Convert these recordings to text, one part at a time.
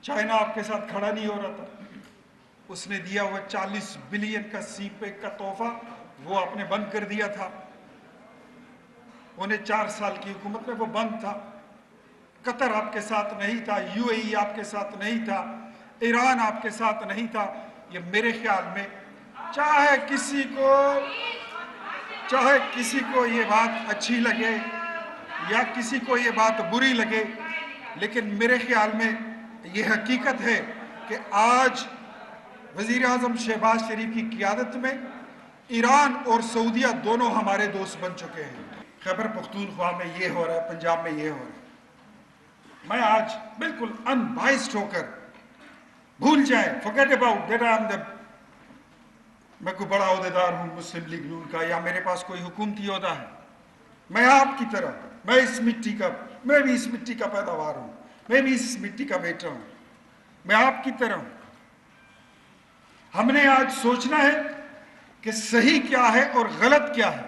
China آپ کے ساتھ کھڑا نہیں ہو رہا تھا، اس نے دیا ہوا 40 بلین کا سی پیک کا تحفہ وہ آپ نے بند کر دیا تھا، انہیں 4 سال کی حکومت میں وہ بند تھا۔ قطر آپ کے ساتھ نہیں تھا، یو اے ای آپ کے ساتھ نہیں تھا، ایران آپ کے ساتھ نہیں تھا۔ یہ میرے خیال میں چاہے کسی کو یہ بات اچھی لگے یا کسی کو یہ بات بری لگے، لیکن میرے خیال میں یہ حقیقت ہے کہ آج وزیر اعظم شہباز شریف کی قیادت میں ایران اور سعودیہ دونوں ہمارے دوست بن چکے ہیں۔ خیبر پختونخوا میں یہ ہو رہا ہے، پنجاب میں یہ ہو رہا ہے۔ میں آج بالکل ان بائسڈ ہو کر بھول جائیں، forget about that میں کوئی بڑا عہدیدار ہوں مسلم لیگ نون کا یا میرے پاس کوئی حکومتی عہدہ ہے۔ میں آپ کی طرح، میں بھی اس مٹی کا پیداوار ہوں، میں بھی اس مٹی کا بیٹا ہوں، میں آپ کی طرح ہوں۔ ہم نے آج سوچنا ہے کہ صحیح کیا ہے اور غلط کیا ہے۔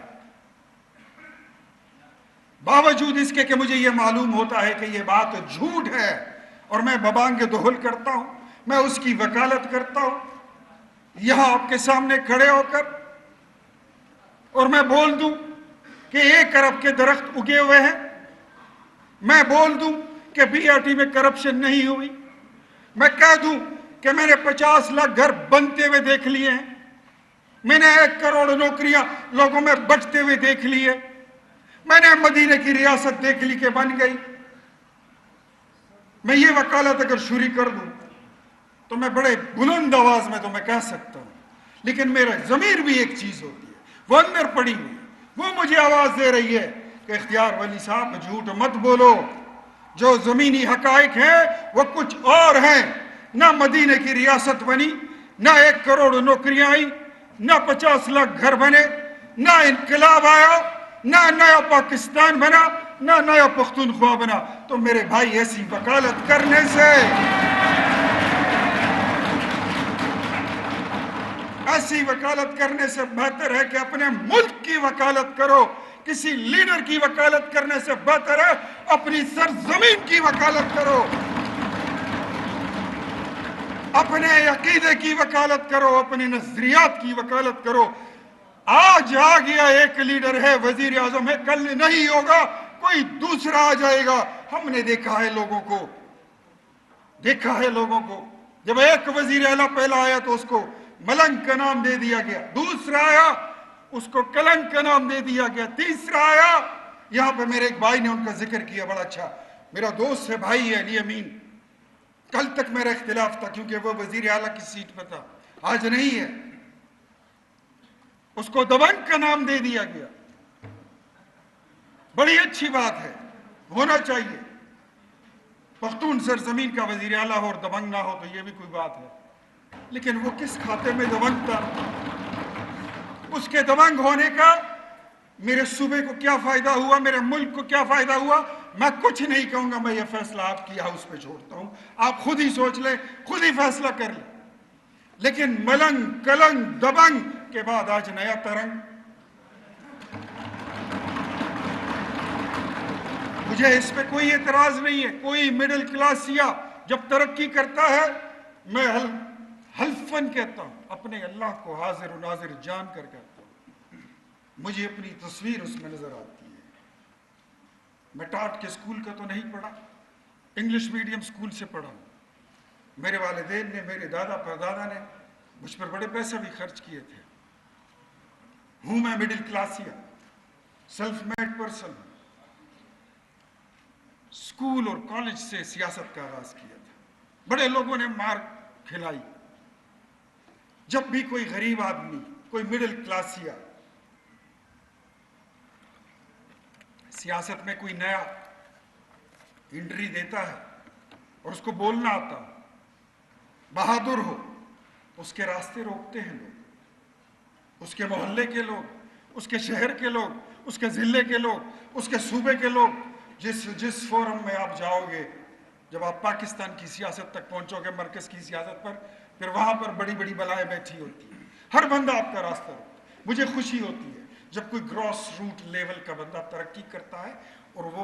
باوجود اس کے کہ مجھے یہ معلوم ہوتا ہے کہ یہ بات جھوٹ ہے اور میں ببانگ دہل کرتا ہوں، میں اس کی وکالت کرتا ہوں یہاں آپ کے سامنے کھڑے ہو کر، اور میں بول دوں کہ 1 ارب کے درخت اگے ہوئے ہیں، میں بول دوں کہ بی آر ٹی میں کرپشن نہیں ہوئی، میں کہہ دوں کہ میں نے 50 لاکھ گھر بنتے ہوئے دیکھ لیے ہیں، میں نے 1 کروڑ نوکریاں لوگوں میں بٹتے ہوئے دیکھ لی ہے، میں نے مدینے کی ریاست دیکھ لی کہ بن گئی۔ میں یہ وکالت اگر شروع کر دوں تو میں بڑے بلند آواز میں تو میں کہہ سکتا ہوں، لیکن میرا ضمیر بھی ایک چیز ہوتی ہے، وہ اندر پڑی ہوئی، وہ مجھے آواز دے رہی ہے کہ اختیار ولی صاحب جھوٹ مت بولو، جو زمینی حقائق ہیں وہ کچھ اور ہیں۔ نہ مدینے کی ریاست بنی، نہ 1 کروڑ نوکریاں آئی، نہ 50 لاکھ گھر بنے، نہ انقلاب آیا، نہ نیا پاکستان بنا، نہ نیا پختونخوا بنا۔ تو میرے بھائی ایسی وکالت کرنے سے بہتر ہے کہ اپنے ملک کی وکالت کرو۔ کسی لیڈر کی وکالت کرنے سے بہتر ہے اپنی سرزمین کی وکالت کرو، اپنے عقیدے کی وکالت کرو، اپنے نظریات کی وکالت کرو۔ آج آ گیا ایک لیڈر ہے، وزیر اعظم ہے، کل نہیں ہوگا کوئی دوسرا آ جائے گا۔ ہم نے دیکھا ہے لوگوں کو، جب ایک وزیر اعلیٰ پہلا آیا تو اس کو ملنگ کا نام دے دیا گیا، دوسرا آیا اس کو کلنگ کا نام دے دیا گیا، تیسرا آیا، یہاں پہ میرے ایک بھائی نے ان کا ذکر کیا، بڑا اچھا، میرا دوست ہے، بھائی ہے، علی امین۔ کل تک میرا اختلاف تھا کیونکہ وہ وزیر اعلیٰ کی سیٹ پہ تھا، آج نہیں ہے، اس کو دبنگ کا نام دے دیا گیا۔ بڑی اچھی بات ہے، ہونا چاہیے، پختون سرزمین کا وزیر اعلیٰ ہو اور دبنگ نہ ہو تو یہ بھی کوئی بات ہے، لیکن وہ کس کھاتے میں دبنگ تھا؟ اس کے دبنگ ہونے کا میرے صوبے کو کیا فائدہ ہوا، میرے ملک کو کیا فائدہ ہوا؟ میں کچھ نہیں کہوں گا، میں یہ فیصلہ آپ کی ہاؤس پہ چھوڑتا ہوں، آپ خود ہی سوچ لیں، خود ہی فیصلہ کر لیں۔ لیکن ملنگ کلنگ دبنگ کے بعد آج نیا ترنگ، مجھے اس پہ کوئی اعتراض نہیں ہے۔ کوئی مڈل کلاسیا جب ترقی کرتا ہے، میں حلفاً کہتا ہوں، اپنے اللہ کو حاضر و ناظر جان کر کہتا ہوں، مجھے اپنی تصویر اس میں نظر آتی ہے۔ میں ٹاٹ کے اسکول کا تو نہیں پڑھا، انگلش میڈیم اسکول سے پڑھا ہوں۔ میرے والدین نے، میرے دادا پردادا نے مجھ پر بڑے پیسے بھی خرچ کیے تھے۔ ہوں میں مڈل کلاسیا، سیلف میڈ پرسن۔ اسکول اور کالج سے سیاست کا آغاز کیا تھا، بڑے لوگوں نے مار کھلائی۔ جب بھی کوئی غریب آدمی، کوئی مڈل کلاسیا سیاست میں کوئی نیا انٹری دیتا ہے اور اس کو بولنا آتا ہو، بہادر ہو، اس کے راستے روکتے ہیں لوگ، اس کے محلے کے لوگ، اس کے شہر کے لوگ، اس کے ضلع کے لوگ، اس کے صوبے کے لوگ۔ جس فورم میں آپ جاؤ گے، جب آپ پاکستان کی سیاست تک پہنچو گے، مرکز کی سیاست پر، پھر وہاں پر بڑی بڑی بلائیں بیٹھی ہوتی ہیں، ہر بندہ آپ کا راستہ روکتا ہے۔ مجھے خوشی ہوتی ہے جب کوئی گراس روٹ لیول کا بندہ ترقی کرتا ہے اور وہ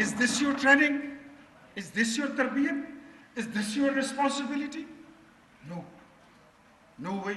Is this your training? Is this your tarbiyat? Is this your responsibility? No. No way.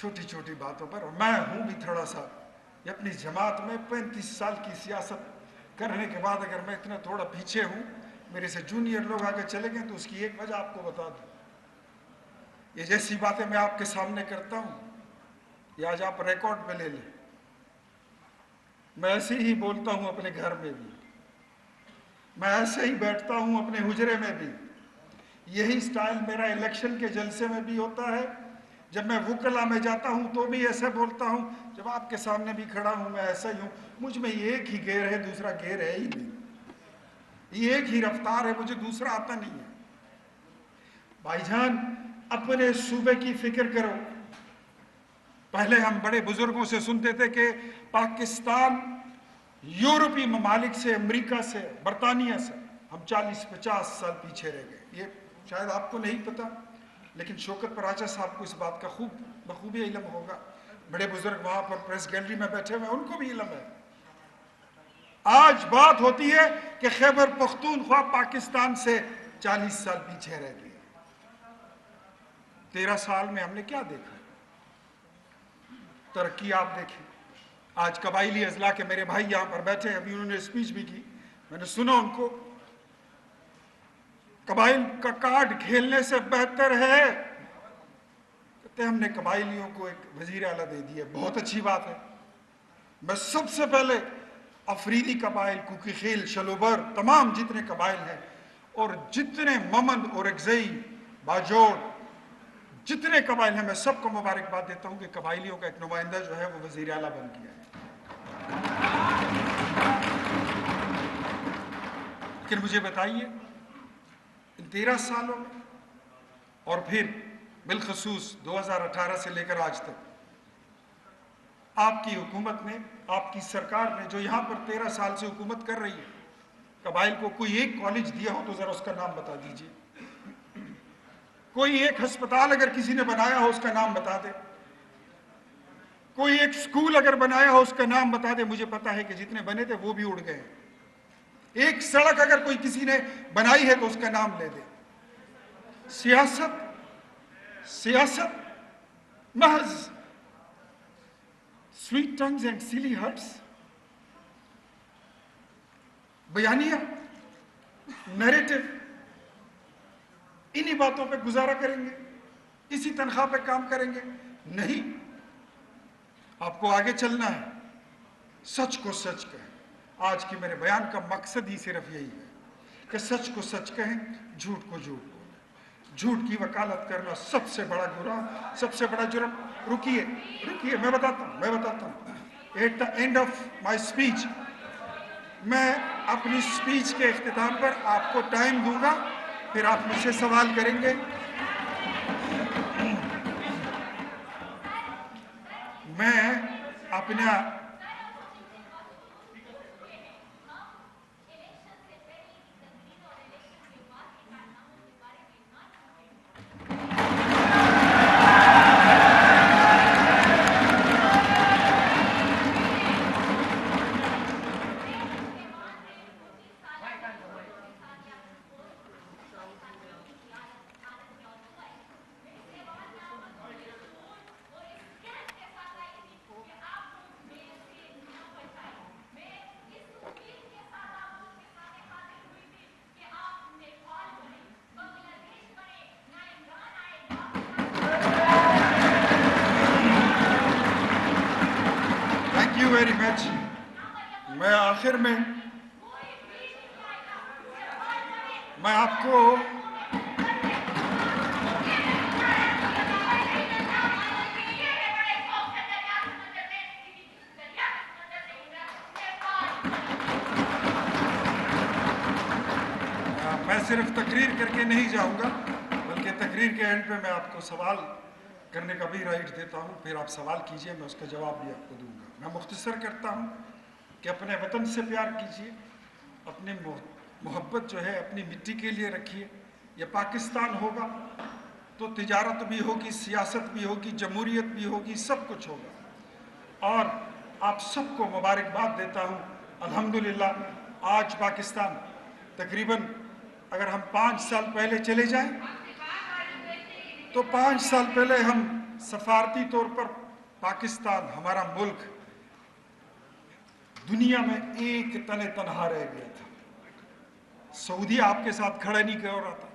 چھوٹی چھوٹی باتوں پر. اور میں ہوں بھی تھوڑا سا یہ اپنی جماعت میں 35 سال کی سیاست کرنے کے بعد اگر میں اتنا تھوڑا پیچھے ہوں, میرے سے جونیئر لوگ آگے چلے گئے, تو اس کی ایک وجہ آپ کو بتا دوں. یہ جیسی باتیں میں آپ کے سامنے کرتا ہوں, یہ آج آپ ریکارڈ پہ لے لیں. میں ایسے ہی بولتا ہوں اپنے گھر میں بھی, میں ایسے ہی بیٹھتا ہوں اپنے حجرے میں بھی. یہی سٹائل میرا الیکشن کے جلسے میں بھی ہوتا ہے. جب میں وکلا میں جاتا ہوں تو بھی ایسے بولتا ہوں. جب آپ کے سامنے بھی کھڑا ہوں میں ایسا ہی ہوں. مجھ میں ایک ہی گیئر ہے, دوسرا گیئر ہے ہی نہیں. یہ ایک ہی رفتار ہے, مجھے دوسرا آتا نہیں ہے. بھائی جان, اپنے صوبے کی فکر کرو. پہلے ہم بڑے بزرگوں سے سنتے تھے کہ پاکستان یورپی ممالک سے, امریکہ سے, برطانیہ سے ہم 40-50 سال پیچھے رہ گئے. یہ شاید آپ کو نہیں پتا, لیکن شوکت پراچا صاحب کو اس بات کا بخوبی علم ہوگا. بڑے بزرگ وہاں پر پریس گیلری میں بیٹھے ہوئے, ان کو بھی علم ہے. آج بات ہوتی ہے کہ خیبر پختونخوا پاکستان سے 40 سال پیچھے رہ گئے. 13 سال میں ہم نے کیا دیکھا؟ ترقی آپ دیکھیں. آج قبائلی اضلاع کے میرے بھائی یہاں پر بیٹھے, ابھی انہوں نے اسپیچ بھی کی, میں نے سنا ان کو. قبائل کا کارڈ کھیلنے سے بہتر ہے. کہتے ہم نے قبائلیوں کو ایک وزیر اعلیٰ دے دیا, بہت اچھی بات ہے. میں سب سے پہلے افریدی قبائل, کوکی خیل, شلوبر, تمام جتنے قبائل ہیں, اور جتنے ممند اور اگزئی, باجوڑ, جتنے قبائل ہیں, میں سب کو مبارکباد دیتا ہوں کہ قبائلیوں کا ایک نمائندہ جو ہے وہ وزیر اعلیٰ بن گیا ہے. لیکن مجھے بتائیے ان 13 سالوں میں, اور پھر بالخصوص 2018 سے لے کر آج تک, آپ کی حکومت نے, آپ کی سرکار نے جو یہاں پر 13 سال سے حکومت کر رہی ہے, قبائل کو کوئی ایک کالج دیا ہو تو ذرا اس کا نام بتا دیجئے. کوئی ایک ہسپتال اگر کسی نے بنایا ہو اس کا نام بتا دے. کوئی ایک سکول اگر بنایا ہو اس کا نام بتا دے. مجھے پتا ہے کہ جتنے بنے تھے وہ بھی اڑ گئے. ایک سڑک اگر کوئی کسی نے بنائی ہے تو اس کا نام لے دے. سیاست محض sweet tongues and silly hearts, بیانیہ, نیریٹو, انہی باتوں پہ گزارا کریں گے, اسی تنخواہ پہ کام کریں گے. نہیں, آپ کو آگے چلنا ہے. سچ کو سچ کہیں. آج کی میرے بیان کا مقصد ہی صرف یہی ہے کہ سچ کو سچ کہیں, جھوٹ کو جھوٹ بولیں. جھوٹ کی وکالت کرنا سب سے بڑا گناہ, سب سے بڑا جرم. رکیے میں بتاتا ہوں. At the end of my speech, میں اپنی اسپیچ کے اختتام پر آپ کو ٹائم دوں گا, پھر آپ مجھ سے سوال کریں گے. میں اپنا ویری مچ. میں آخر میں آپ کو میں صرف تقریر کر کے نہیں جاؤں گا, بلکہ تقریر کے اینڈ پہ میں آپ کو سوال کرنے کا بھی رائٹ دیتا ہوں. پھر آپ سوال کیجئے, میں اس کا جواب بھی آپ کو دوں گا. میں مختصر کرتا ہوں کہ اپنے وطن سے پیار کیجئے, اپنی محبت جو ہے اپنی مٹی کے لیے رکھیے. یہ پاکستان ہوگا تو تجارت بھی ہوگی, سیاست بھی ہوگی, جمہوریت بھی ہوگی, سب کچھ ہوگا. اور آپ سب کو مبارکباد دیتا ہوں. الحمدللہ آج پاکستان تقریباً اگر ہم 5 سال پہلے چلے جائیں تو 5 سال پہلے ہم سفارتی طور پر پاکستان ہمارا ملک دنیا میں ایک تنہا رہ گیا تھا. سعودی آپ کے ساتھ کھڑا نہیں کر رہا تھا,